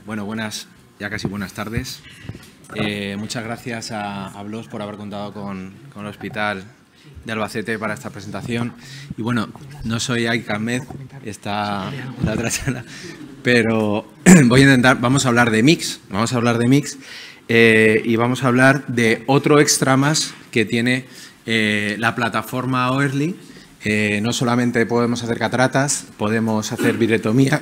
Bueno, ya casi buenas tardes. Muchas gracias a BLOS por haber contado con el Hospital de Albacete para esta presentación. Y bueno, no soy Aik Ahmed, está en la otra sala, pero vamos a hablar de MIX, y vamos a hablar de otro extra más que tiene la plataforma Oerli. No solamente podemos hacer cataratas, podemos hacer vitrectomía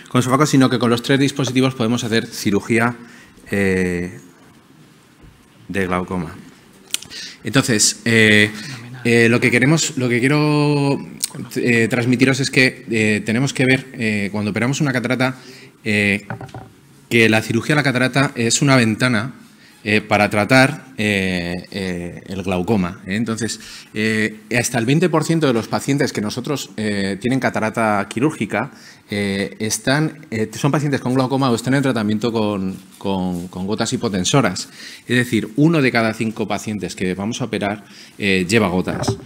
con sofocos, sino que con los 3 dispositivos podemos hacer cirugía de glaucoma. Entonces, lo que quiero transmitiros es que tenemos que ver, cuando operamos una catarata, que la cirugía de la catarata es una ventana para tratar el glaucoma. Entonces, hasta el 20% de los pacientes que nosotros tienen catarata quirúrgica son pacientes con glaucoma o están en tratamiento con gotas hipotensoras. Es decir, 1 de cada 5 pacientes que vamos a operar lleva gotas.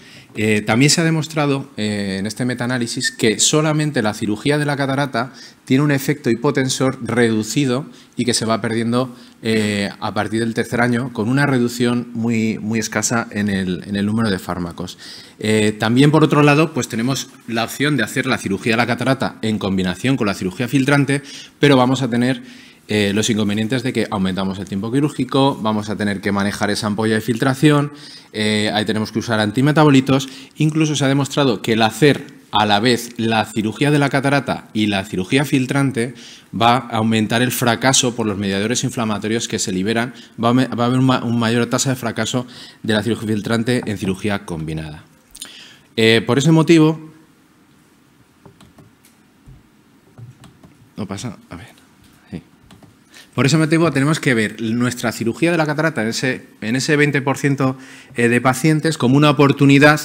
También se ha demostrado en este metaanálisis que solamente la cirugía de la catarata tiene un efecto hipotensor reducido y que se va perdiendo a partir del 3er año con una reducción muy escasa en el número de fármacos. También, por otro lado, pues tenemos la opción de hacer la cirugía de la catarata en combinación con la cirugía filtrante, pero vamos a tener los inconvenientes de que aumentamos el tiempo quirúrgico, vamos a tener que manejar esa ampolla de filtración, ahí tenemos que usar antimetabolitos. Incluso se ha demostrado que el hacer a la vez la cirugía de la catarata y la cirugía filtrante va a aumentar el fracaso por los mediadores inflamatorios que se liberan, va a haber una mayor tasa de fracaso de la cirugía filtrante en cirugía combinada. Por ese motivo, no pasa, a ver. Por ese motivo tenemos que ver nuestra cirugía de la catarata en ese 20% de pacientes como una oportunidad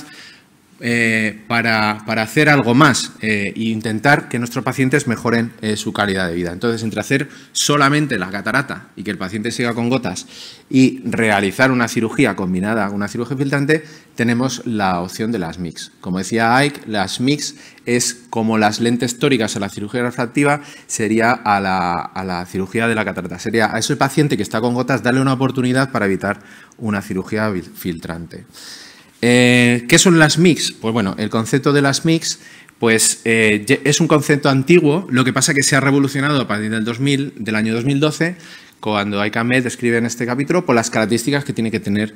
para hacer algo más e intentar que nuestros pacientes mejoren su calidad de vida. Entonces, entre hacer solamente la catarata y que el paciente siga con gotas y realizar una cirugía combinada, una cirugía filtrante, tenemos la opción de las MIX. Como decía Aik, las MIX es como las lentes tóricas a la cirugía refractiva, sería a la cirugía de la catarata. Sería a ese paciente que está con gotas darle una oportunidad para evitar una cirugía filtrante. ¿Qué son las MIX? Pues bueno, el concepto de las MIX pues, es un concepto antiguo, lo que pasa que se ha revolucionado a partir del año 2012, cuando Aik Ahmed describe en este capítulo por las características que tiene que tener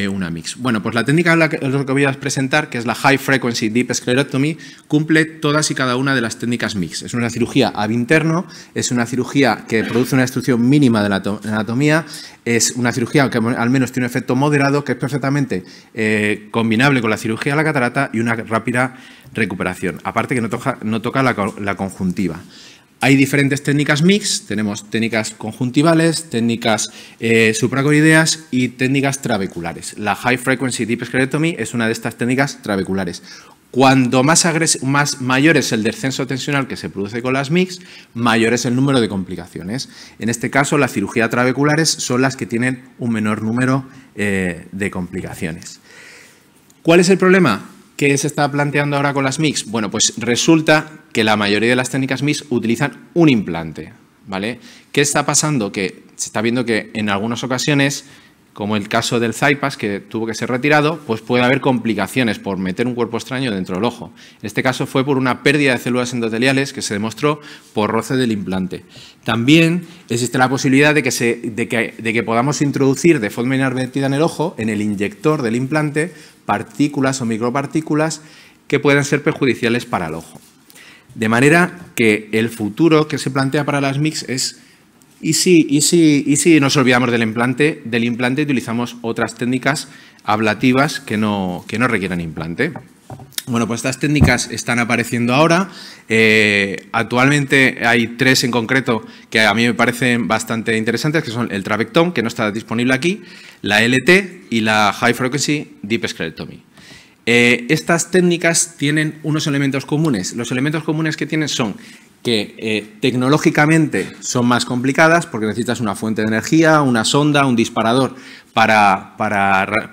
una MIX. Bueno, pues la técnica que voy a presentar, que es la High Frequency Deep Sclerectomy, cumple todas y cada una de las técnicas MIX. Es una cirugía ab interno, es una cirugía que produce una destrucción mínima de la anatomía, es una cirugía que al menos tiene un efecto moderado, que es perfectamente combinable con la cirugía de la catarata y una rápida recuperación. Aparte que no toca la conjuntiva. Hay diferentes técnicas MIX, tenemos técnicas conjuntivales, técnicas supracoroideas y técnicas trabeculares. La High Frequency Deep Sclerectomy es una de estas técnicas trabeculares. Cuanto mayor es el descenso tensional que se produce con las MIX, mayor es el número de complicaciones. En este caso, las cirugías trabeculares son las que tienen un menor número de complicaciones. ¿Cuál es el problema que se está planteando ahora con las MIX? Bueno, pues resulta que la mayoría de las técnicas MIX utilizan un implante, ¿vale? ¿Qué está pasando? Que se está viendo que en algunas ocasiones, como el caso del CyPass, que tuvo que ser retirado, pues puede haber complicaciones por meter un cuerpo extraño dentro del ojo. En este caso fue por una pérdida de células endoteliales que se demostró por roce del implante. También existe la posibilidad de que podamos introducir de forma inadvertida en el ojo, en el inyector del implante, partículas o micropartículas que puedan ser perjudiciales para el ojo. De manera que el futuro que se plantea para las MIX es ¿y si nos olvidamos del implante y utilizamos otras técnicas ablativas que no requieran implante? Bueno, pues estas técnicas están apareciendo ahora. Actualmente hay 3 en concreto que a mí me parecen bastante interesantes, que son el Trabectom, que no está disponible aquí, la LT y la High Frequency Deep Sclerectomy. Estas técnicas tienen unos elementos comunes. Los elementos comunes que tienen son que tecnológicamente son más complicadas porque necesitas una fuente de energía, una sonda, un disparador para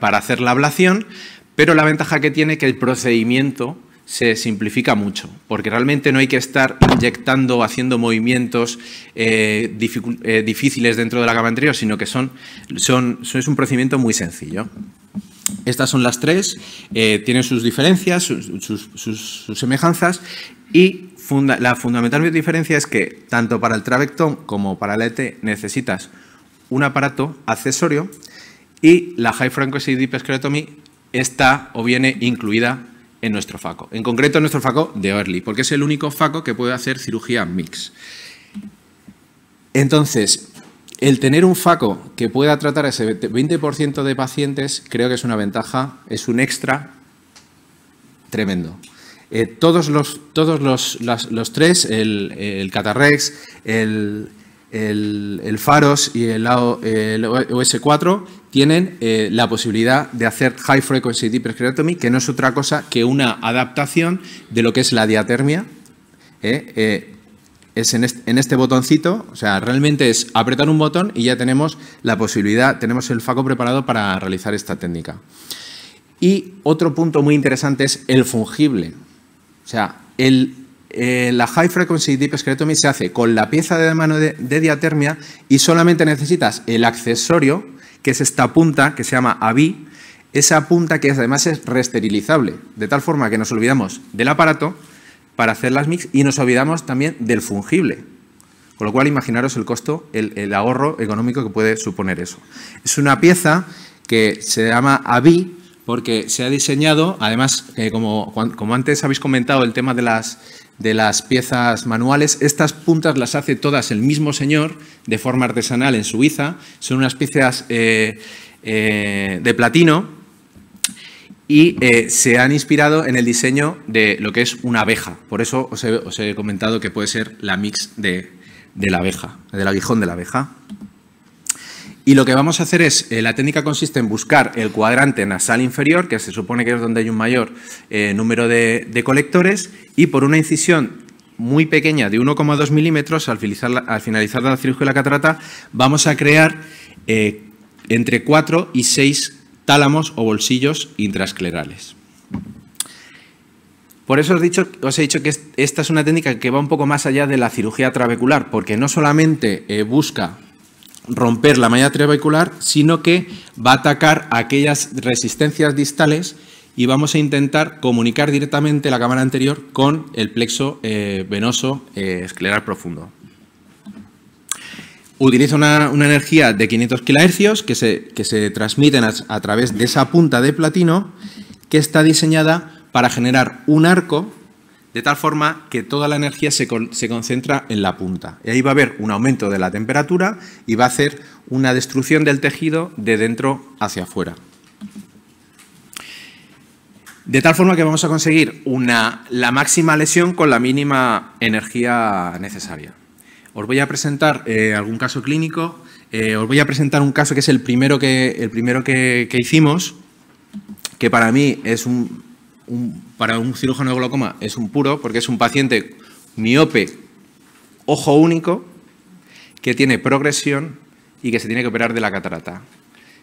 hacer la ablación, pero la ventaja que tiene es que el procedimiento se simplifica mucho, porque realmente no hay que estar inyectando, haciendo movimientos difíciles dentro de la cama anterior, sino que es un procedimiento muy sencillo. Estas son las tres, tienen sus diferencias, sus semejanzas, y la fundamental diferencia es que tanto para el Trabectome como para el ET necesitas un aparato accesorio, y la High Frequency Deep Sclerotomy está o viene incluida en nuestro FACO. En concreto, en nuestro FACO de Early, porque es el único FACO que puede hacer cirugía mix. Entonces, el tener un FACO que pueda tratar a ese 20% de pacientes, creo que es una ventaja, es un extra tremendo. Todos los tres, el Catarrex, el Pharos y el OS4 tienen la posibilidad de hacer High Frequency Deep Sclerotomy, que no es otra cosa que una adaptación de lo que es la diatermia. Es en este botoncito, o sea, realmente es apretar un botón y ya tenemos la posibilidad, tenemos el FACO preparado para realizar esta técnica. Y otro punto muy interesante es el fungible. O sea, la High Frequency Deep Sclerotomy se hace con la pieza de mano de diatermia y solamente necesitas el accesorio, que es esta punta que se llama AVI, esa punta que además es reesterilizable, de tal forma que nos olvidamos del aparato para hacer las mix y nos olvidamos también del fungible. Con lo cual, imaginaros el costo, el ahorro económico que puede suponer eso. Es una pieza que se llama AVI porque se ha diseñado, además, como antes habéis comentado, el tema de las piezas manuales, estas puntas las hace todas el mismo señor de forma artesanal en Suiza. Son unas piezas de platino y se han inspirado en el diseño de lo que es una abeja. Por eso os he comentado que puede ser la mix de la abeja, del aguijón de la abeja. Y lo que vamos a hacer es, la técnica consiste en buscar el cuadrante nasal inferior, que se supone que es donde hay un mayor número de colectores, y por una incisión muy pequeña de 1,2 milímetros, al finalizar la cirugía de la catarata, vamos a crear entre 4 y 6 tálamos o bolsillos intraesclerales. Por eso os he dicho que esta es una técnica que va un poco más allá de la cirugía trabecular, porque no solamente busca romper la malla trabecular, sino que va a atacar aquellas resistencias distales y vamos a intentar comunicar directamente la cámara anterior con el plexo venoso escleral profundo. Utiliza una energía de 500 kHz que se transmiten a través de esa punta de platino que está diseñada para generar un arco de tal forma que toda la energía se concentra en la punta. Y ahí va a haber un aumento de la temperatura y va a hacer una destrucción del tejido de dentro hacia afuera. De tal forma que vamos a conseguir la máxima lesión con la mínima energía necesaria. Os voy a presentar algún caso clínico. Os voy a presentar un caso que es el primero que hicimos, que para mí es para un cirujano de glaucoma es un puro, porque es un paciente miope, ojo único, que tiene progresión y que se tiene que operar de la catarata.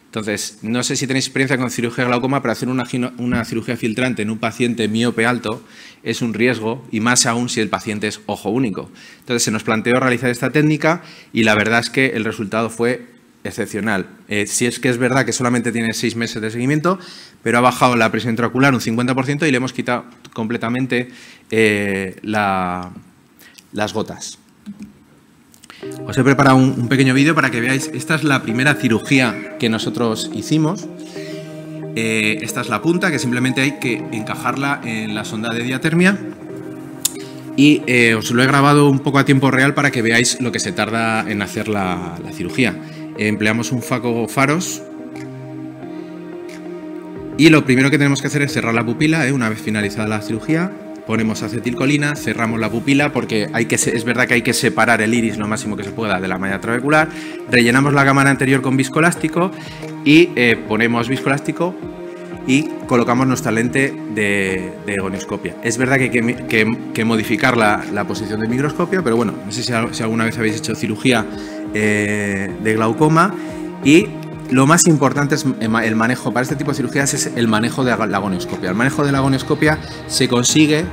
Entonces, no sé si tenéis experiencia con cirugía de glaucoma, pero hacer una cirugía filtrante en un paciente miope alto es un riesgo, y más aún si el paciente es ojo único. Entonces, se nos planteó realizar esta técnica y la verdad es que el resultado fue excepcional. Si es que es verdad que solamente tiene 6 meses de seguimiento, pero ha bajado la presión intraocular un 50% y le hemos quitado completamente las gotas. Os he preparado un pequeño vídeo para que veáis. Esta es la primera cirugía que nosotros hicimos. Esta es la punta, que simplemente hay que encajarla en la sonda de diatermia. Y os lo he grabado un poco a tiempo real para que veáis lo que se tarda en hacer la cirugía. Empleamos un FACO Pharos. Y lo primero que tenemos que hacer es cerrar la pupila, una vez finalizada la cirugía. Ponemos acetilcolina, cerramos la pupila porque es verdad que hay que separar el iris lo máximo que se pueda de la malla trabecular. Rellenamos la cámara anterior con viscoelástico y ponemos viscoelástico y colocamos nuestra lente de gonioscopia. Es verdad que hay que modificar la posición del microscopio, pero bueno, no sé si alguna vez habéis hecho cirugía de glaucoma, y lo más importante es el manejo, para este tipo de cirugías, es el manejo de la gonioscopia. El manejo de la gonioscopia se consigue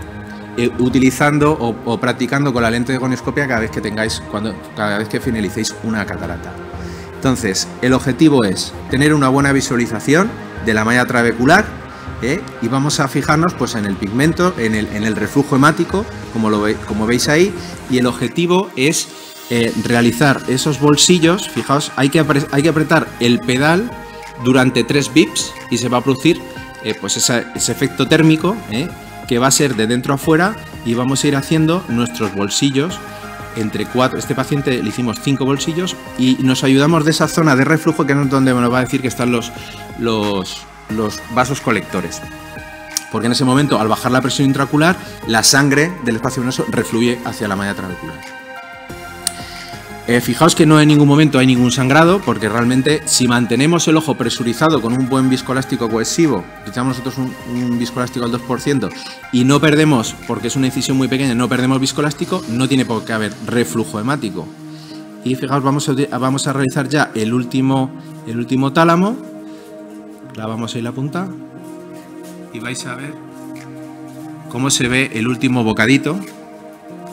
utilizando o practicando con la lente de gonioscopia cada vez que finalicéis una catarata. Entonces, el objetivo es tener una buena visualización de la malla trabecular, y vamos a fijarnos pues en el pigmento, en el reflujo hemático, como veis ahí, y el objetivo es realizar esos bolsillos. Fijaos, hay que apretar el pedal durante 3 bips y se va a producir pues ese efecto térmico, que va a ser de dentro a fuera, y vamos a ir haciendo nuestros bolsillos entre 4. Este paciente le hicimos 5 bolsillos y nos ayudamos de esa zona de reflujo, que es donde nos va a decir que están los vasos colectores. Porque en ese momento, al bajar la presión intraocular, la sangre del espacio venoso refluye hacia la malla trabecular. Fijaos que no en ningún momento hay ningún sangrado, porque realmente si mantenemos el ojo presurizado con un buen viscoelástico cohesivo, utilizamos nosotros un viscoelástico al 2% y no perdemos, porque es una incisión muy pequeña, no perdemos viscoelástico, no tiene por qué haber reflujo hemático. Y fijaos, vamos a realizar ya el último tálamo. Clavamos ahí la punta y vais a ver cómo se ve el último bocadito.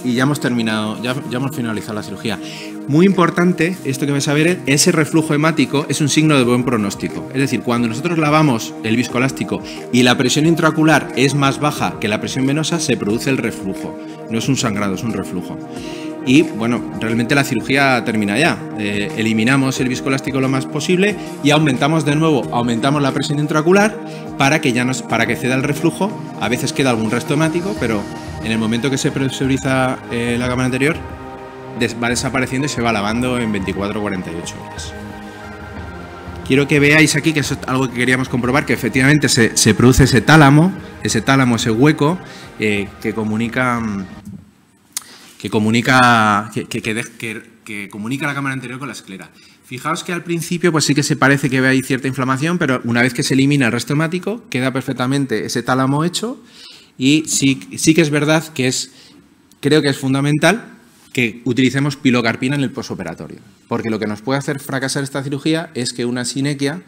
Y ya hemos terminado, ya hemos finalizado la cirugía. Muy importante, esto que vais a ver, ese reflujo hemático es un signo de buen pronóstico. Es decir, cuando nosotros lavamos el viscoelástico y la presión intraocular es más baja que la presión venosa, se produce el reflujo. No es un sangrado, es un reflujo. Y bueno, realmente la cirugía termina ya. Eliminamos el viscoelástico lo más posible y aumentamos de nuevo, la presión intraocular para que ceda el reflujo. A veces queda algún resto hemático, pero en el momento que se presuriza la cámara anterior, va desapareciendo y se va lavando en 24 o 48 horas. Quiero que veáis aquí, que eso es algo que queríamos comprobar, que efectivamente se produce ese tálamo, ese hueco que comunica la cámara anterior con la esclera. Fijaos que al principio pues sí que se parece que hay cierta inflamación, pero una vez que se elimina el resto hemático, queda perfectamente ese tálamo hecho. Y sí que es verdad que creo que es fundamental que utilicemos pilocarpina en el posoperatorio, porque lo que nos puede hacer fracasar esta cirugía es que una sinequia,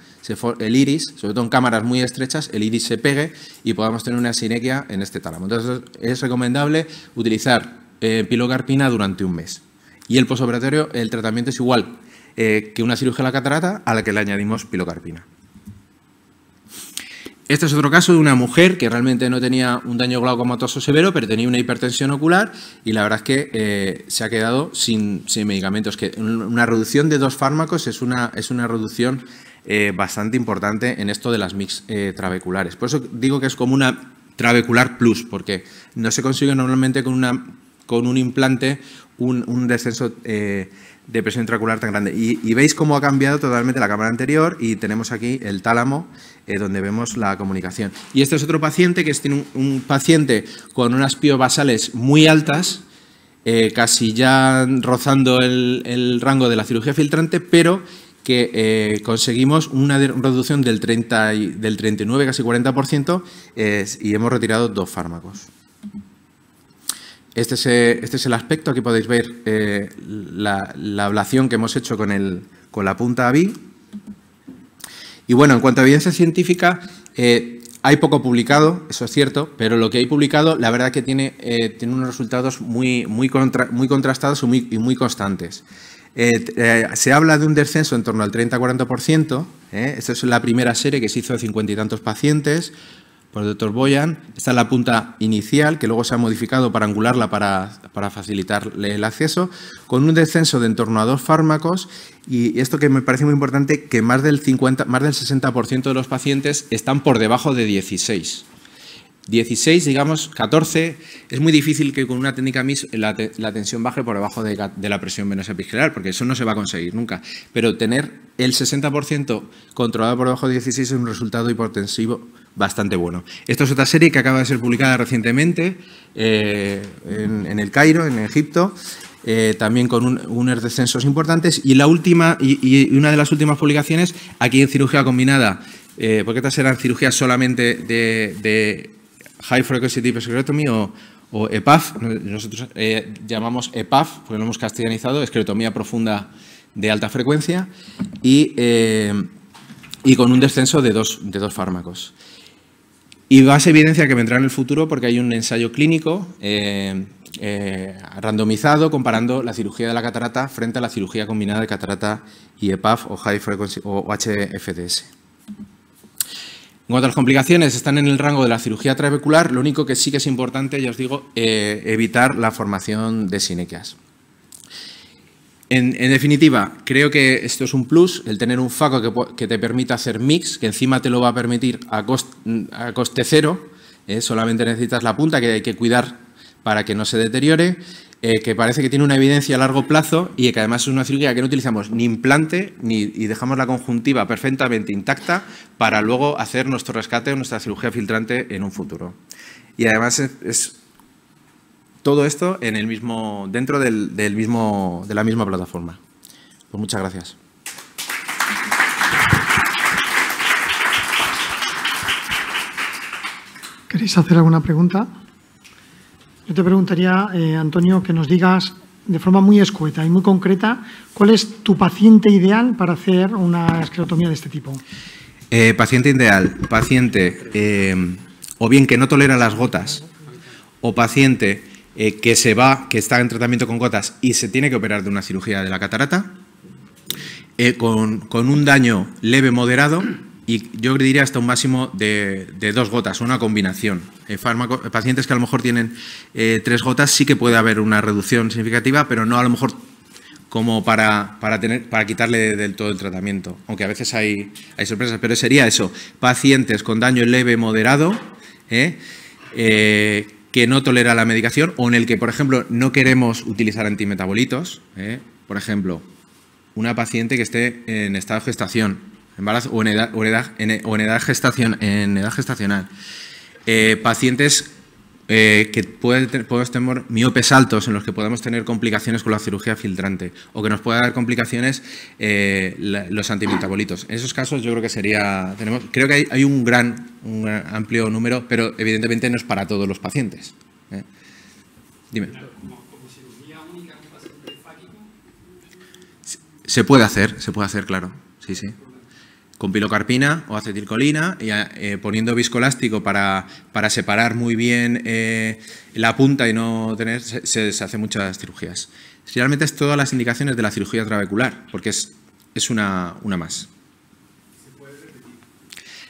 el iris, sobre todo en cámaras muy estrechas, el iris se pegue y podamos tener una sinequia en este tálamo. Entonces es recomendable utilizar pilocarpina durante un mes. Y el posoperatorio, el tratamiento es igual que una cirugía de la catarata, a la que le añadimos pilocarpina. Este es otro caso de una mujer que realmente no tenía un daño glaucomatoso severo, pero tenía una hipertensión ocular y la verdad es que se ha quedado sin medicamentos. Que una reducción de 2 fármacos es una reducción bastante importante en esto de las MICs trabeculares. Por eso digo que es como una trabecular plus, porque no se consigue normalmente con un implante un descenso de presión intraocular tan grande. Y veis cómo ha cambiado totalmente la cámara anterior y tenemos aquí el tálamo donde vemos la comunicación. Y este es otro paciente que tiene un paciente con unas piobasales muy altas, casi ya rozando el rango de la cirugía filtrante, pero que conseguimos una reducción del 39, casi 40%, y hemos retirado 2 fármacos. Este es el aspecto. Aquí podéis ver la ablación que hemos hecho con la punta AVI. Y bueno, en cuanto a evidencia científica, hay poco publicado, eso es cierto, pero lo que hay publicado, la verdad que tiene unos resultados muy contrastados y muy constantes. Se habla de un descenso en torno al 30-40%. Esta es la primera serie que se hizo de 50 y tantos pacientes por el doctor Boyan. Esta es la punta inicial, que luego se ha modificado para angularla para facilitarle el acceso, con un descenso de en torno a 2 fármacos, y esto que me parece muy importante, que más del 60% de los pacientes están por debajo de 16. 16, digamos, 14, es muy difícil que con una técnica MIS la tensión baje por debajo de la presión venosa epigiral, porque eso no se va a conseguir nunca. Pero tener el 60% controlado por debajo de 16 es un resultado hipotensivo bastante bueno. Esta es otra serie que acaba de ser publicada recientemente en el Cairo, en Egipto, también con unos descensos importantes. Y la última, y una de las últimas publicaciones, aquí en cirugía combinada, porque estas eran cirugías solamente de High Frequency Deep Sclerotomy o EPAF, nosotros llamamos EPAF, porque lo hemos castellanizado, esclerotomía profunda de alta frecuencia, y y con un descenso de dos fármacos. Y más evidencia que vendrá en el futuro porque hay un ensayo clínico randomizado comparando la cirugía de la catarata frente a la cirugía combinada de catarata y EPAF o High Frequency o HFDS. En cuanto a las complicaciones, están en el rango de la cirugía trabecular. Lo único que sí que es importante, ya os digo, evitar la formación de sinequias. En definitiva, creo que esto es un plus, el tener un FACO que te permita hacer mix, que encima te lo va a permitir a coste cero, solamente necesitas la punta que hay que cuidar para que no se deteriore, que parece que tiene una evidencia a largo plazo y que además es una cirugía que no utilizamos ni implante y dejamos la conjuntiva perfectamente intacta para luego hacer nuestro rescate o nuestra cirugía filtrante en un futuro. Y además es todo esto en el mismo, dentro de la misma plataforma. Pues muchas gracias. ¿Queréis hacer alguna pregunta? Yo te preguntaría, Antonio, que nos digas de forma muy escueta y muy concreta cuál es tu paciente ideal para hacer una esclerotomía de este tipo. Paciente ideal, paciente o bien que no tolera las gotas o paciente que está en tratamiento con gotas y se tiene que operar de una cirugía de la catarata, con un daño leve moderado y yo diría hasta un máximo de 2 gotas, una combinación. Pacientes que a lo mejor tienen 3 gotas sí que puede haber una reducción significativa, pero no a lo mejor como para quitarle del todo el tratamiento, aunque a veces hay sorpresas, pero sería eso, pacientes con daño leve moderado, que no tolera la medicación o en el que, por ejemplo, no queremos utilizar antimetabolitos. Por ejemplo, una paciente que esté en estado de gestación, embarazo o en edad gestacional. Pacientes que podemos tener miopes altos en los que podemos tener complicaciones con la cirugía filtrante o que nos pueda dar complicaciones los antimetabolitos. En esos casos yo creo que creo que hay un amplio número, pero evidentemente no es para todos los pacientes. Dime. ¿Como cirugía única en un paciente fáquico? Se puede hacer, claro. Sí, sí. Con pilocarpina o acetilcolina, y poniendo viscoelástico para separar muy bien la punta y no tener, se hacen muchas cirugías. Realmente es todas las indicaciones de la cirugía trabecular, porque es una más. ¿Se puede repetir?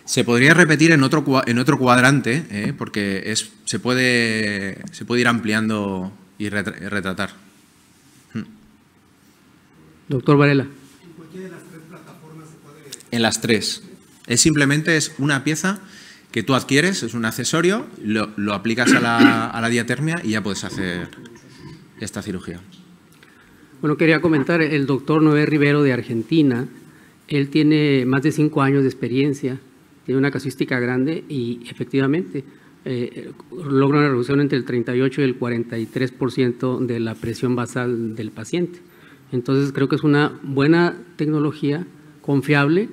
Se podría repetir en otro cuadrante, porque se puede ir ampliando y retratar. Doctor Varela. En las 3. Simplemente es una pieza que tú adquieres, es un accesorio, lo aplicas a la diatermia y ya puedes hacer esta cirugía. Bueno, quería comentar, el doctor Noé Rivero de Argentina, él tiene más de 5 años de experiencia, tiene una casuística grande y efectivamente logra una reducción entre el 38 y el 43% de la presión basal del paciente. Entonces creo que es una buena tecnología, confiable,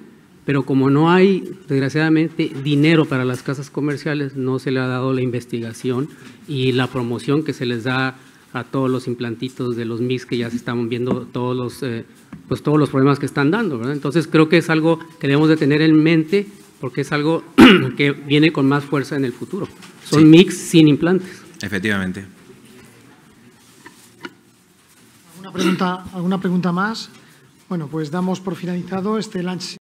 pero como no hay, desgraciadamente, dinero para las casas comerciales, no se le ha dado la investigación y la promoción que se les da a todos los implantitos de los MIGS que ya se están viendo todos los problemas que están dando, ¿verdad? Entonces creo que es algo que debemos de tener en mente porque es algo que viene con más fuerza en el futuro. Son MIGS sin implantes. Efectivamente. ¿Alguna pregunta más? Bueno, pues damos por finalizado este lunch.